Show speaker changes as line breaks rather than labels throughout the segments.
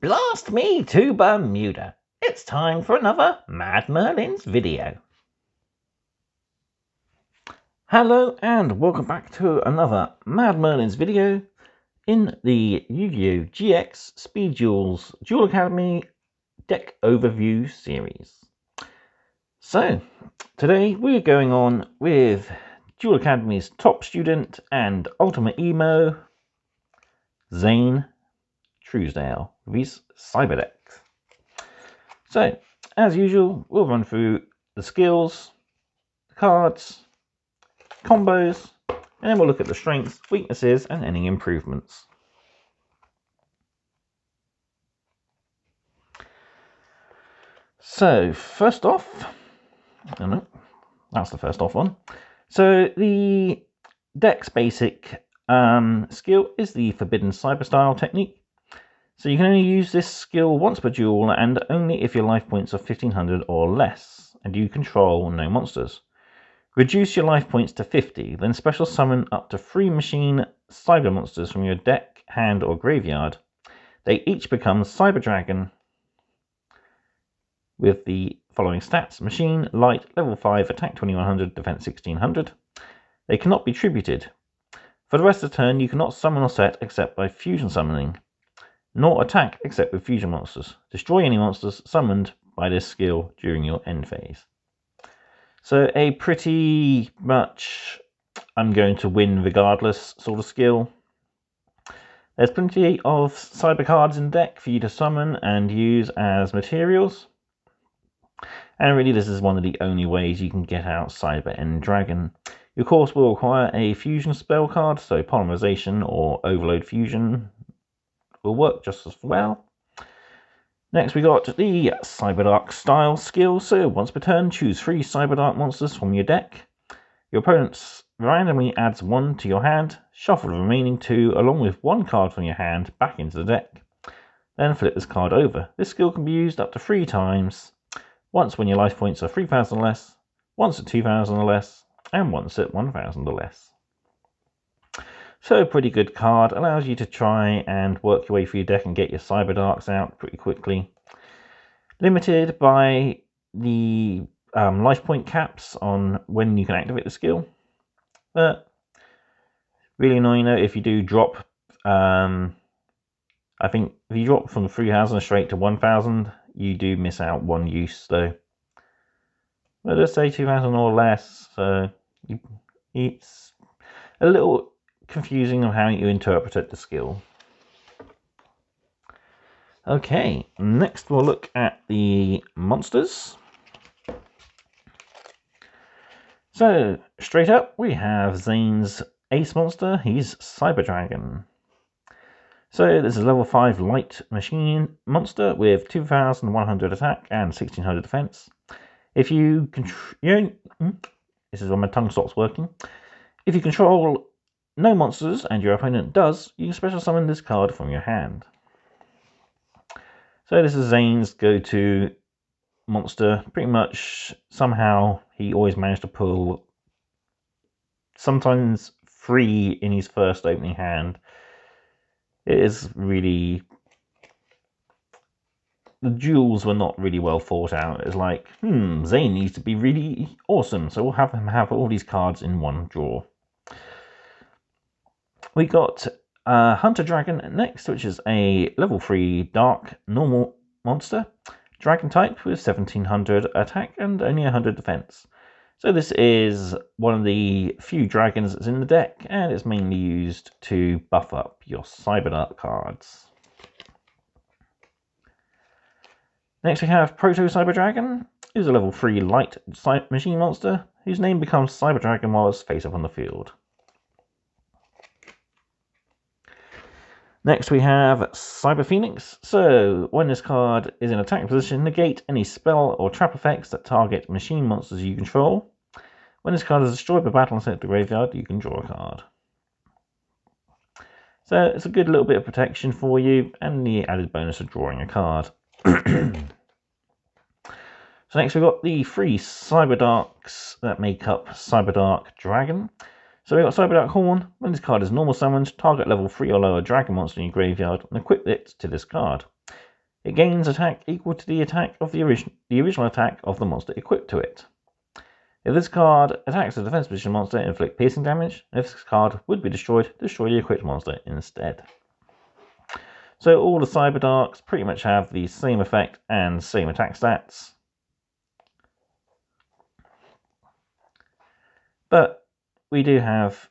Blast me to Bermuda! It's time for another Mad Merlin's video. Hello and welcome back to another Mad Merlin's video in the Yu-Gi-Oh! GX Speed Duels Duel Academy deck overview series. So, today we're going on with Duel Academy's top student and ultimate emo, Zane Trusdale, with his cyber deck. So, as usual, we'll run through the skills, the cards, combos, and then we'll look at the strengths, weaknesses, and any improvements. So, first off, oh no, that's the first off one. So, the deck's basic skill is the Forbidden Cyber Style technique. So you can only use this skill once per duel and only if your life points are 1500 or less and you control no monsters. Reduce your life points to 50, then special summon up to 3 machine cyber monsters from your deck, hand or graveyard. They each become Cyber Dragon with the following stats: Machine, Light, level 5, attack 2100, defense 1600. They cannot be tributed. For the rest of the turn you cannot summon or set except by fusion summoning, nor attack except with fusion monsters. Destroy any monsters summoned by this skill during your end phase. So a pretty much I'm going to win regardless sort of skill. There's plenty of cyber cards in deck for you to summon and use as materials. And really this is one of the only ways you can get out Cyber End Dragon. You of course will require a fusion spell card, so Polymerization or Overload Fusion will work just as well. Next we got the Cyberdark style skill. So once per turn, choose 3 Cyberdark monsters from your deck. Your opponent randomly adds 1 to your hand, shuffle the remaining 2 along with 1 card from your hand back into the deck. Then flip this card over. This skill can be used up to 3 times. Once when your life points are 3000 or less, once at 2000 or less, and once at 1000 or less. So a pretty good card, allows you to try and work your way through your deck and get your Cyber Darks out pretty quickly. Limited by the life point caps on when you can activate the skill. But really annoying though if you do drop, I think if you drop from 3000 straight to 1000, you do miss out 1 use though. But let's say 2000 or less, so it's a little confusing on how you interpret the skill. Okay, next we'll look at the monsters. So straight up we have Zane's ace monster. He's Cyber Dragon. So this is level 5 light machine monster with 2100 attack and 1600 defense. If you control, this is when my tongue stops working. If you control no monsters and your opponent does, you can special summon this card from your hand. So this is Zane's go-to monster. Pretty much somehow he always managed to pull sometimes 3 in his first opening hand. It is really, the duels were not really well thought out. It's like, Zane needs to be really awesome, so we'll have him have all these cards in one drawer. We got Hunter Dragon next, which is a level 3 dark normal monster. Dragon type with 1700 attack and only 100 defense. So this is one of the few dragons that's in the deck, and it's mainly used to buff up your Cyberdark cards. Next we have Proto Cyber Dragon, who's a level 3 light machine monster, whose name becomes Cyber Dragon while it's face up on the field. Next we have Cyber Phoenix. So when this card is in attack position, negate any spell or trap effects that target machine monsters you control. When this card is destroyed by battle and sent to the graveyard, you can draw a card. So it's a good little bit of protection for you and the added bonus of drawing a card. So next we've got the 3 Cyberdarks that make up Cyberdark Dragon. So we've got Cyberdark Horn. When this card is normal summoned, target level 3 or lower dragon monster in your graveyard and equip it to this card. It gains attack equal to the attack of the original attack of the monster equipped to it. If this card attacks a defense position monster, inflict piercing damage. If this card would be destroyed, destroy the equipped monster instead. So all the Cyber Darks pretty much have the same effect and same attack stats. But we do have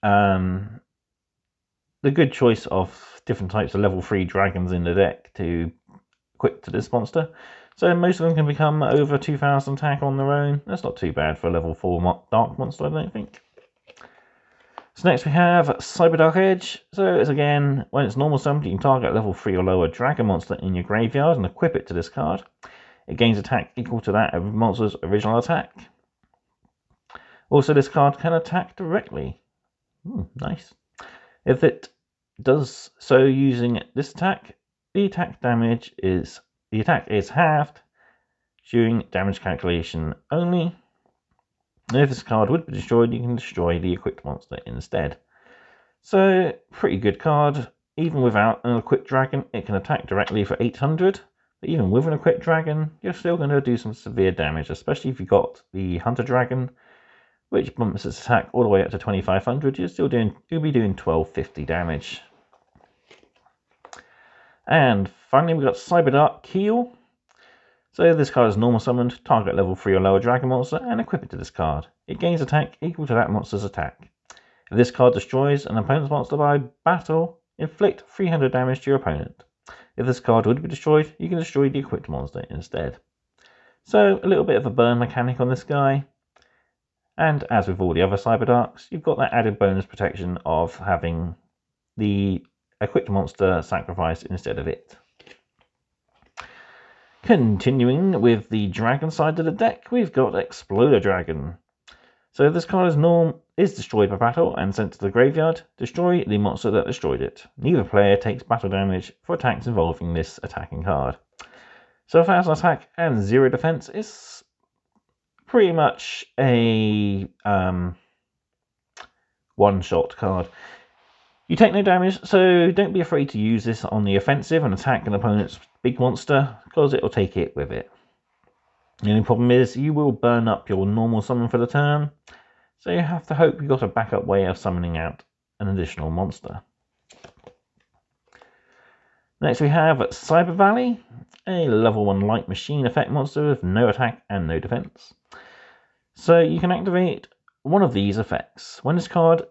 the good choice of different types of level 3 dragons in the deck to equip to this monster. So most of them can become over 2000 attack on their own. That's not too bad for a level 4 dark monster, I don't think. So next we have Cyber Dark Edge. So it's again, when it's normal summoned, you can target a level 3 or lower dragon monster in your graveyard and equip it to this card. It gains attack equal to that of the monster's original attack. Also, this card can attack directly. Nice. If it does so using this attack, the attack is halved during damage calculation only. If this card would be destroyed, you can destroy the equipped monster instead. So, pretty good card. Even without an equipped dragon, it can attack directly for 800. But even with an equipped dragon, you're still going to do some severe damage, especially if you've got the Hunter Dragon, which bumps its attack all the way up to 2500. You'll be doing 1250 damage. And finally, we've got Cyber Dark Keel. So this card is normal summoned, target level 3 or lower dragon monster, and equip it to this card. It gains attack equal to that monster's attack. If this card destroys an opponent's monster by battle, inflict 300 damage to your opponent. If this card would be destroyed, you can destroy the equipped monster instead. So a little bit of a burn mechanic on this guy. And as with all the other Cyber Darks, you've got that added bonus protection of having the equipped monster sacrificed instead of it. Continuing with the dragon side of the deck, we've got Exploder Dragon. So if this card is destroyed by battle and sent to the graveyard, destroy the monster that destroyed it. Neither player takes battle damage for attacks involving this attacking card. So 1000 attack and 0 defense is pretty much a one-shot card. You take no damage, so don't be afraid to use this on the offensive and attack an opponent's big monster, because it will take it with it. The only problem is you will burn up your normal summon for the turn, so you have to hope you've got a backup way of summoning out an additional monster. Next we have Cyber Valley, a level 1 light machine effect monster with no attack and no defense. So you can activate one of these effects. When this card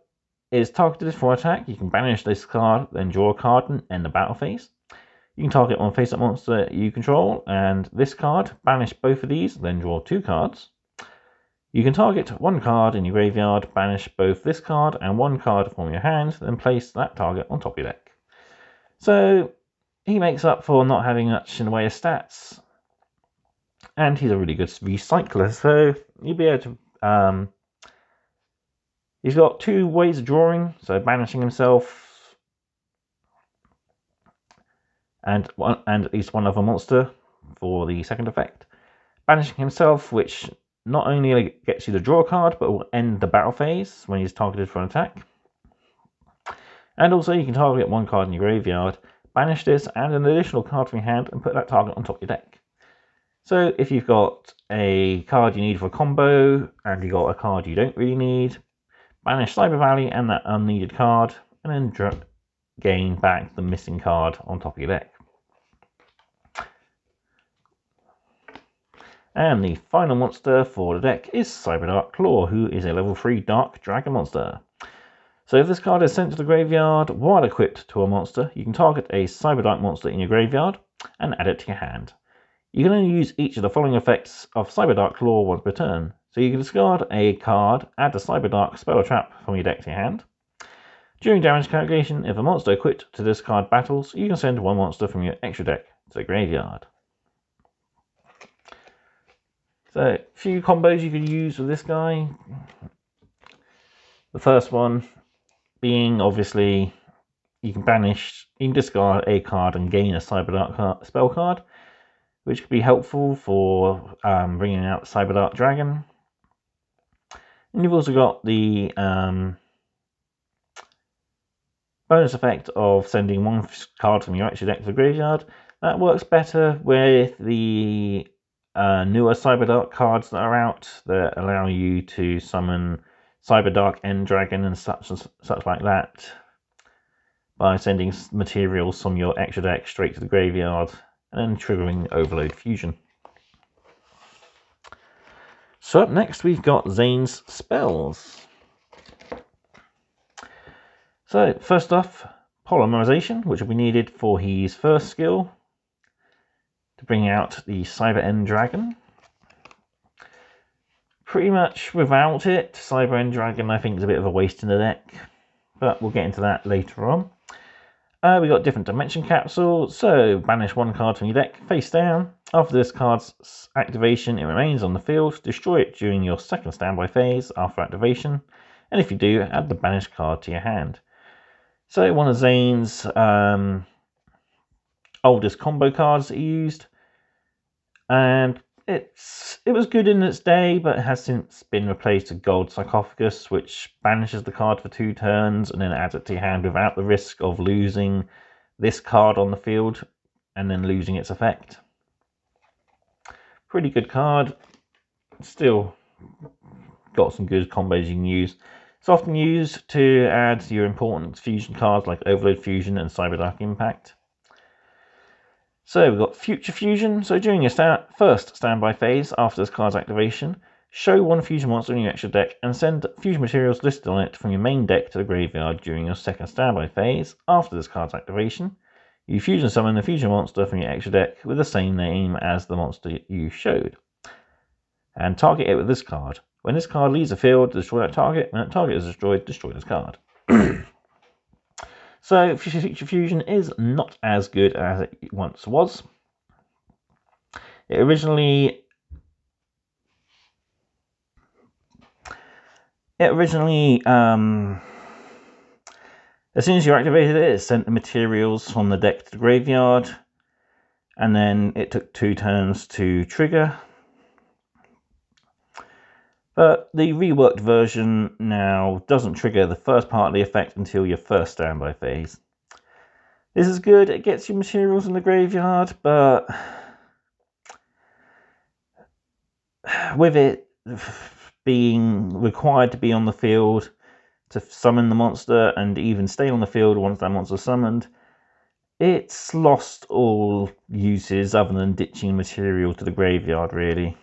is targeted for attack, you can banish this card, then draw a card and end the battle phase. You can target one face-up monster you control, and this card, banish both of these, then draw 2 cards. You can target one card in your graveyard, banish both this card and one card from your hand, then place that target on top of your deck. So he makes up for not having much in the way of stats, and he's a really good recycler, so you'll be able to he's got 2 ways of drawing, so banishing himself and at least one other monster for the second effect. Banishing himself, which not only gets you to draw a card, but will end the battle phase when he's targeted for an attack. And also you can target one card in your graveyard, banish this and an additional card from your hand, and put that target on top of your deck. So if you've got a card you need for a combo, and you've got a card you don't really need, banish Cyber Valley and that unneeded card, and then gain back the missing card on top of your deck. And the final monster for the deck is Cyber Dark Claw, who is a level 3 dark dragon monster. So if this card is sent to the graveyard while equipped to a monster, you can target a Cyber Dark monster in your graveyard and add it to your hand. You can only use each of the following effects of Cyber Dark Claw once per turn. So you can discard a card, add a Cyber Dark spell or trap from your deck to your hand. During damage calculation, if a monster equipped to this card battles, you can send one monster from your extra deck to the graveyard. So, a few combos you could use with this guy. The first one being, obviously, you can discard a card and gain a Cyber Dark spell card, which could be helpful for bringing out Cyber Dark Dragon. And you've also got the bonus effect of sending one card from your extra deck to the graveyard, That works better with the newer Cyberdark cards that are out that allow you to summon Cyberdark End Dragon and such like that by sending materials from your extra deck straight to the graveyard and then triggering Overload Fusion. So up next we've got Zane's spells. So first off, Polymerization, which will be needed for his first skill to bring out the Cyber End Dragon. Pretty much without it, Cyber End Dragon I think is a bit of a waste in the deck, but we'll get into that later on. We got different dimension capsule, so banish one card from your deck face down. After this card's activation, it remains on the field. Destroy it during your second standby phase after activation, and if you do, add the banished card to your hand. So one of Zane's oldest combo cards that he used, and it was good in its day, but it has since been replaced with Gold Sarcophagus, which banishes the card for 2 turns and then adds it to your hand without the risk of losing this card on the field and then losing its effect. Pretty good card. Still got some good combos you can use. It's often used to add to your important fusion cards like Overload Fusion and Cyberdark Impact. So we've got Future Fusion. So during your first standby phase after this card's activation, show one fusion monster in your extra deck and send fusion materials listed on it from your main deck to the graveyard during your second standby phase after this card's activation. You fusion summon the fusion monster from your extra deck with the same name as the monster you showed, and target it with this card. When this card leaves the field, destroy that target. When that target is destroyed, destroy this card. So Future Fusion is not as good as it once was. It originally as soon as you activated it, it sent the materials from the deck to the graveyard, and then it took 2 turns to trigger. But the reworked version now doesn't trigger the first part of the effect until your first standby phase. This is good, it gets you materials in the graveyard, but with it being required to be on the field to summon the monster and even stay on the field once that monster is summoned, it's lost all uses other than ditching material to the graveyard, really.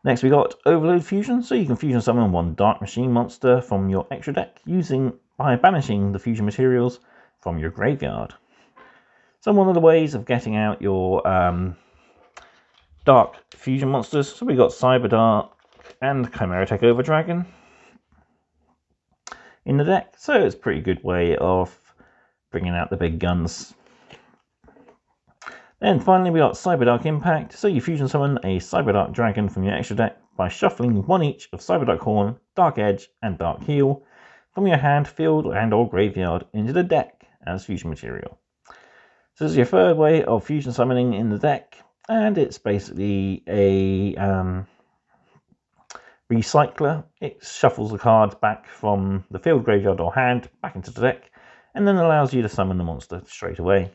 Next we got Overload Fusion, so you can fusion summon one Dark Machine monster from your extra deck by banishing the fusion materials from your graveyard. So one of the ways of getting out your Dark Fusion monsters, so we got Cyberdark and Chimera Takeover Dragon in the deck, so it's a pretty good way of bringing out the big guns. Then finally we got Cyberdark Impact, so you fusion summon a Cyberdark Dragon from your extra deck by shuffling one each of Cyberdark Horn, Dark Edge and Dark Heel from your hand, field and or graveyard into the deck as fusion material. So this is your third way of fusion summoning in the deck, and it's basically a recycler. It shuffles the cards back from the field, graveyard or hand back into the deck and then allows you to summon the monster straight away.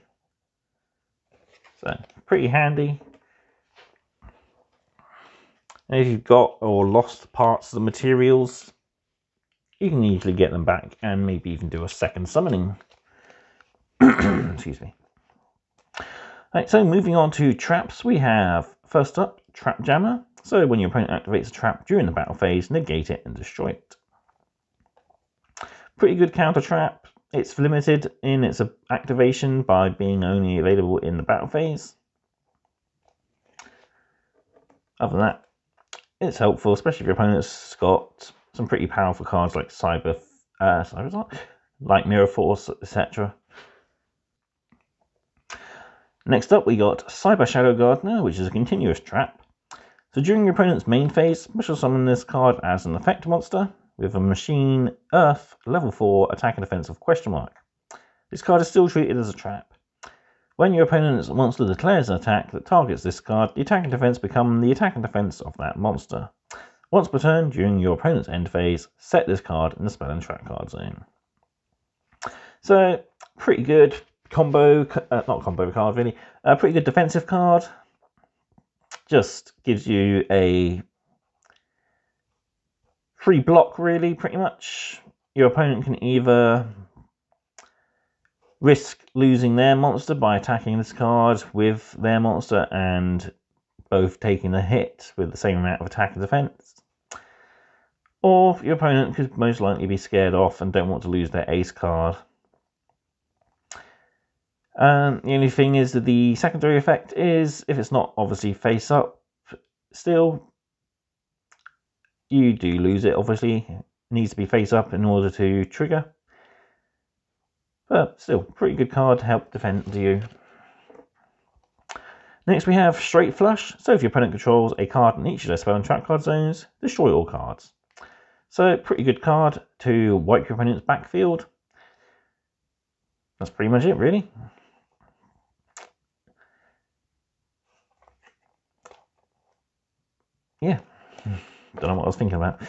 So pretty handy. And if you've got or lost parts of the materials, you can easily get them back and maybe even do a second summoning. Excuse me. Right, so moving on to traps, we have first up Trap Jammer. So when your opponent activates a trap during the battle phase, negate it and destroy it. Pretty good counter trap. It's limited in its activation by being only available in the battle phase. Other than that, it's helpful, especially if your opponent's got some pretty powerful cards like like Mirror Force, etc. Next up, we got Cyber Shadow Gardener, which is a continuous trap. So during your opponent's main phase, special summon this card as an effect monster with a Machine Earth level 4 attack and defense of ? This card is still treated as a trap. When your opponent's monster declares an attack that targets this card, the attack and defense become the attack and defense of that monster. Once per turn during your opponent's end phase, set this card in the spell and trap card zone. So, pretty good combo, not combo card really, a pretty good defensive card. Just gives you a free block really, pretty much. Your opponent can either risk losing their monster by attacking this card with their monster and both taking a hit with the same amount of attack and defense, or your opponent could most likely be scared off and don't want to lose their ace card. The only thing is that the secondary effect is, if it's not obviously face up, still you do lose it. Obviously, it needs to be face up in order to trigger. But still, pretty good card to help defend you. Next we have Straight Flush. So if your opponent controls a card in each of their spell and trap card zones, destroy all cards. So pretty good card to wipe your opponent's backfield. That's pretty much it really. Yeah, don't know what I was thinking about.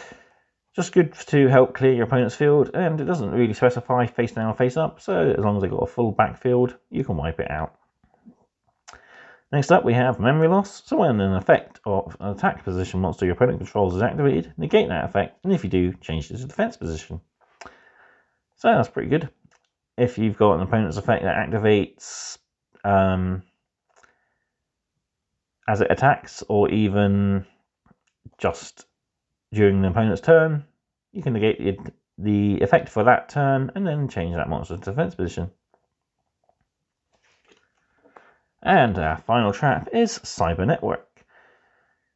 Just good to help clear your opponent's field, and it doesn't really specify face down or face up, so as long as they've got a full backfield, you can wipe it out. Next up we have Memory Loss. So when an effect of an attack position monster your opponent controls is activated, negate that effect, and if you do, change it to defense position. So that's pretty good. If you've got an opponent's effect that activates as it attacks, or even just during the opponent's turn, you can negate the effect for that turn and then change that monster to defense position. And our final trap is Cyber Network.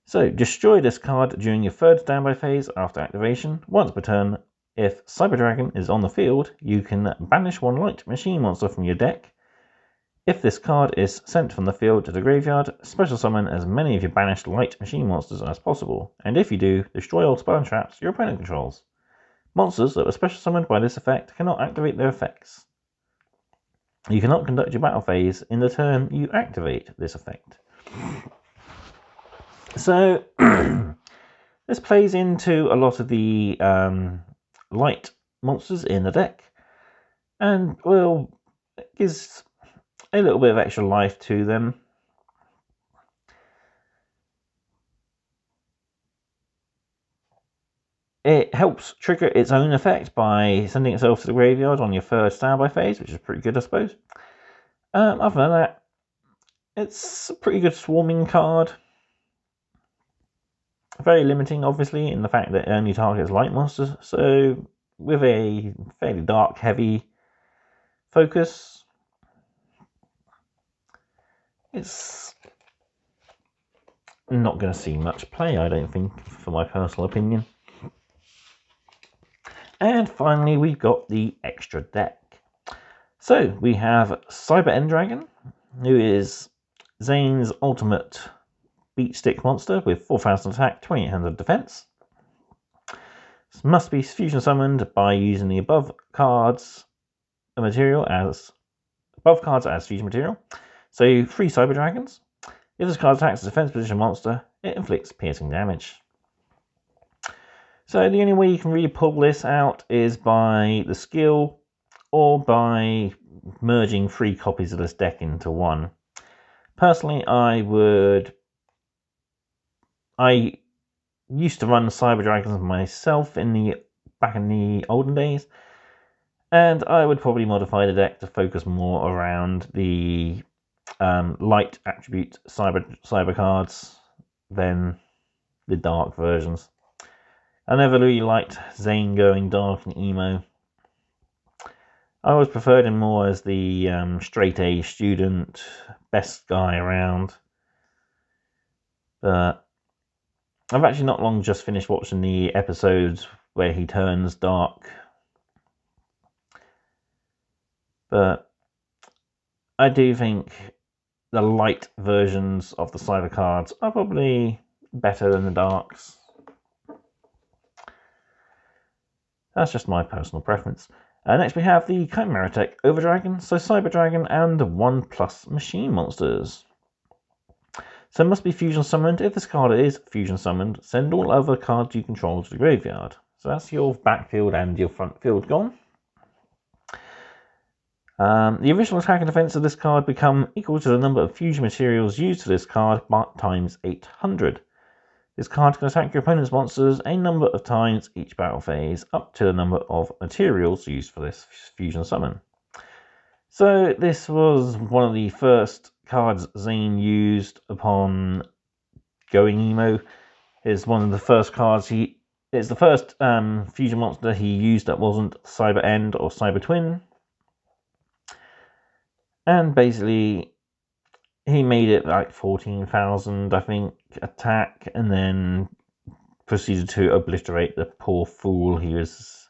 So destroy this card during your third standby phase after activation. Once per turn, if Cyber Dragon is on the field, you can banish one light machine monster from your deck. If this card is sent from the field to the graveyard, special summon as many of your banished light machine monsters as possible, and if you do, destroy all spell and traps your opponent controls. Monsters that were special summoned by this effect cannot activate their effects. You cannot conduct your battle phase in the turn you activate this effect. So, this plays into a lot of the light monsters in the deck, and well, it gives a little bit of extra life to them. It helps trigger its own effect by sending itself to the graveyard on your third standby phase, which is pretty good, I suppose. Other than that, it's a pretty good swarming card. Very limiting, obviously, in the fact that it only targets light monsters, so with a fairly dark, heavy focus, it's not going to see much play, I don't think, for my personal opinion. And finally, we've got the extra deck. So we have Cyber Endragon, who is Zane's ultimate beat stick monster with 4,000 attack, 2,800 defense. This must be fusion summoned by using the above cards as fusion material. So 3 Cyber Dragons. If this card attacks a defense position monster, it inflicts piercing damage. So the only way you can really pull this out is by the skill, or by merging 3 copies of this deck into one. Personally, I used to run Cyber Dragons myself back in the olden days, and I would probably modify the deck to focus more around the light attribute cyber cards than the dark versions. I never really liked Zane going dark and emo. I always preferred him more as the straight A student, best guy around. But I've actually not long just finished watching the episodes where he turns dark. But I do think the light versions of the cyber cards are probably better than the darks. That's just my personal preference. Next we have the Chimera Tech Overdragon, so Cyber Dragon and the 1+ machine monsters. So must be fusion summoned. If this card is fusion summoned, send all other cards you control to the graveyard. So that's your backfield and your front field gone. The original attack and defense of this card become equal to the number of fusion materials used for this card times 800. This card can attack your opponent's monsters a number of times each battle phase, up to the number of materials used for this fusion summon. So this was one of the first cards Zane used upon going emo. It's one of the first cards it's the first fusion monster he used that wasn't Cyber End or Cyber Twin. And basically, he made it like 14,000, I think, attack, and then proceeded to obliterate the poor fool he was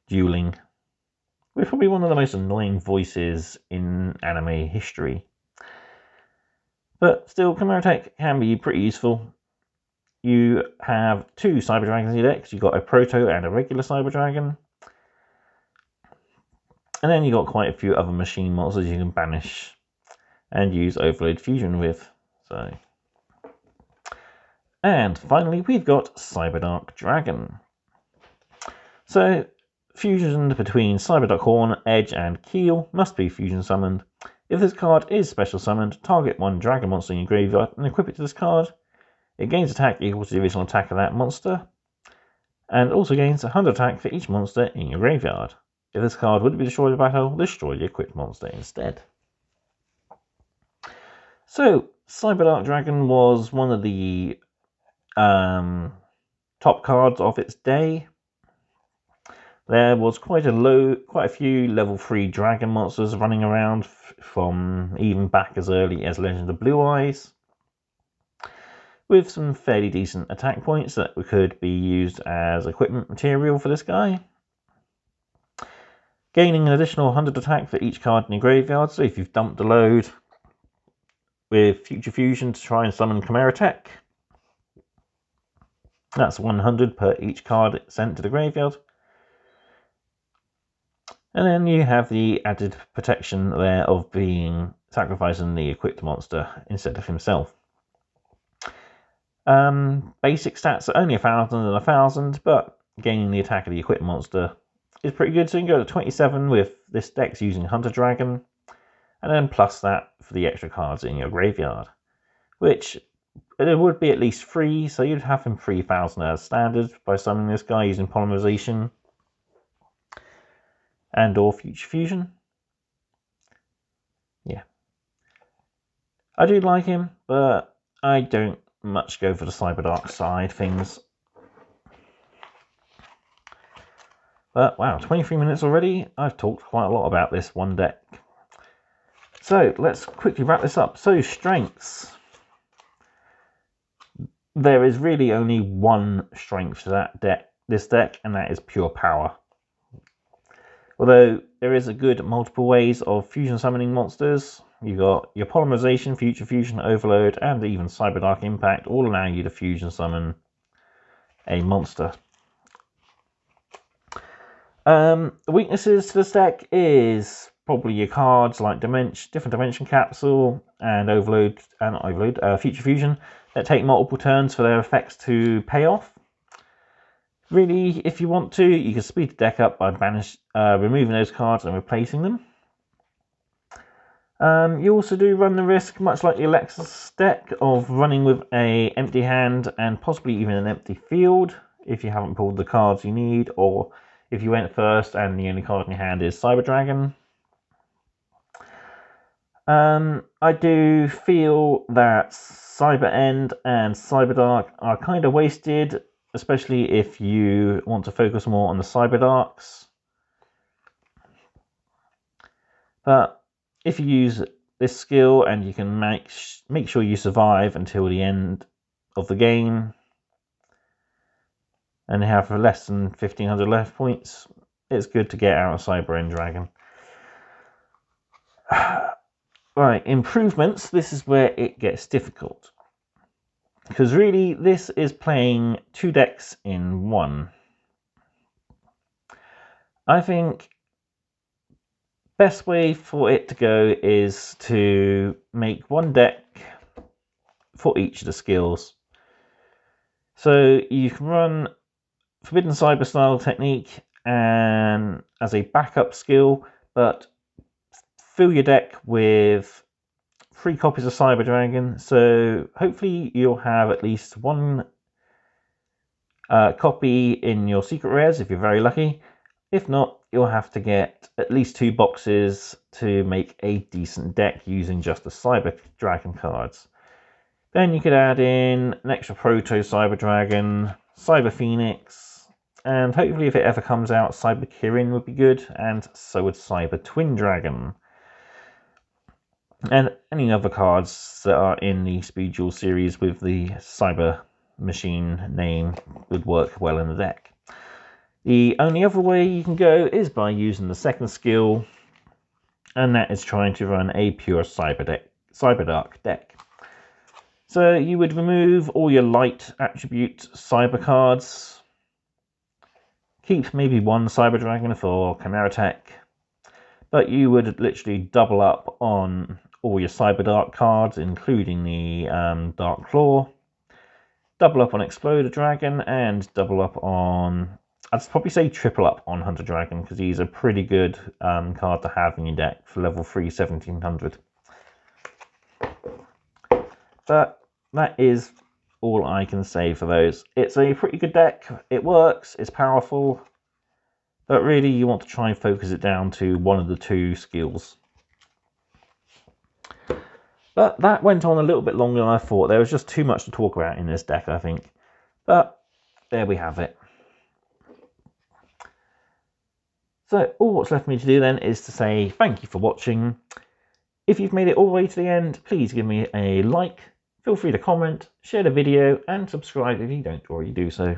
dueling with probably one of the most annoying voices in anime history. But still, Chimera Tech can be pretty useful. You have 2 Cyber Dragons in your decks. You've got a Proto and a regular Cyber Dragon. And then you've got quite a few other machine monsters you can banish and use Overload Fusion with. And finally, we've got Cyberdark Dragon. So, fusion between Cyberdark Horn, Edge, and Keel must be fusion summoned. If this card is special summoned, target 1 dragon monster in your graveyard and equip it to this card. It gains attack equal to the original attack of that monster, and also gains 100 attack for each monster in your graveyard. If this card would be destroyed in battle, destroy the equipped monster instead. So, Cyberdark Dragon was one of the top cards of its day. There was quite a few level 3 dragon monsters running around from even back as early as Legend of Blue Eyes, with some fairly decent attack points that could be used as equipment material for this guy. Gaining an additional 100 attack for each card in your graveyard, so if you've dumped a load with Future Fusion to try and summon Chimera Tech, that's 100 per each card sent to the graveyard. And then you have the added protection there of sacrificing the equipped monster instead of himself. Basic stats are only 1,000 and 1,000, but gaining the attack of the equipped monster is pretty good. So you can go to 27 with this dex using Hunter Dragon, and then plus that for the extra cards in your graveyard, which it would be at least 3, so you'd have him 3,000 as standard by summoning this guy using Polymerization and or Future Fusion. Yeah. I do like him, but I don't much go for the Cyberdark side things. But wow, 23 minutes already. I've talked quite a lot about this one deck. So let's quickly wrap this up. So strengths. There is really only one strength to this deck, and that is pure power. Although there is a good multiple ways of fusion summoning monsters. You've got your Polymerization, Future Fusion, Overload, and even Cyberdark Impact, all allow you to fusion summon a monster. The weaknesses to this deck is probably your cards like Different Dimension Capsule and Future Fusion that take multiple turns for their effects to pay off. Really, if you want to, you can speed the deck up by removing those cards and replacing them. You also do run the risk, much like the Alexis deck, of running with an empty hand and possibly even an empty field if you haven't pulled the cards you need, or if you went first and the only card in your hand is Cyber Dragon. I do feel that Cyber End and Cyberdark are kind of wasted, especially if you want to focus more on the Cyberdarks. But if you use this skill and you can make sure you survive until the end of the game and have less than 1,500 left points, it's good to get out of Cyber End Dragon. Right, improvements. This is where it gets difficult, because really this is playing 2 decks in one. I think best way for it to go is to make one deck for each of the skills. So you can run Forbidden Cyber style technique and as a backup skill, but fill your deck with 3 copies of Cyber Dragon. So hopefully you'll have at least 1 copy in your secret rares if you're very lucky. If not, you'll have to get at least 2 boxes to make a decent deck using just the Cyber Dragon cards. Then you could add in an extra Proto Cyber Dragon, Cyber Phoenix, and hopefully if it ever comes out, Cyber Kirin would be good, and so would Cyber Twin Dragon. And any other cards that are in the Speed Duel series with the Cyber Machine name would work well in the deck. The only other way you can go is by using the second skill, and that is trying to run a pure Cyber Dark deck. So you would remove all your light attribute Cyber cards, keep maybe 1 Cyber Dragon for Chimera Tech, but you would literally double up on all your Cyber Dark cards, including the Dark Claw, double up on Exploder Dragon, and double up on, I'd probably say triple up on Hunter Dragon, because he's a pretty good card to have in your deck for level 3 1700. But that is all I can say for those. It's a pretty good deck, it works, it's powerful, but really you want to try and focus it down to 1 of the 2 skills. But that went on a little bit longer than I thought. There was just too much to talk about in this deck, I think. But there we have it. So all what's left for me to do then is to say thank you for watching. If you've made it all the way to the end, please give me a like. Feel free to comment, share the video, and subscribe if you don't already do so.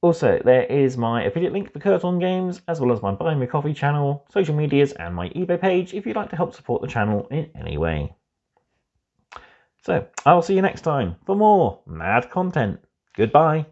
Also, there is my affiliate link for Curtain Games, as well as my Buy Me Coffee channel, social medias, and my eBay page if you'd like to help support the channel in any way. So, I'll see you next time for more mad content. Goodbye.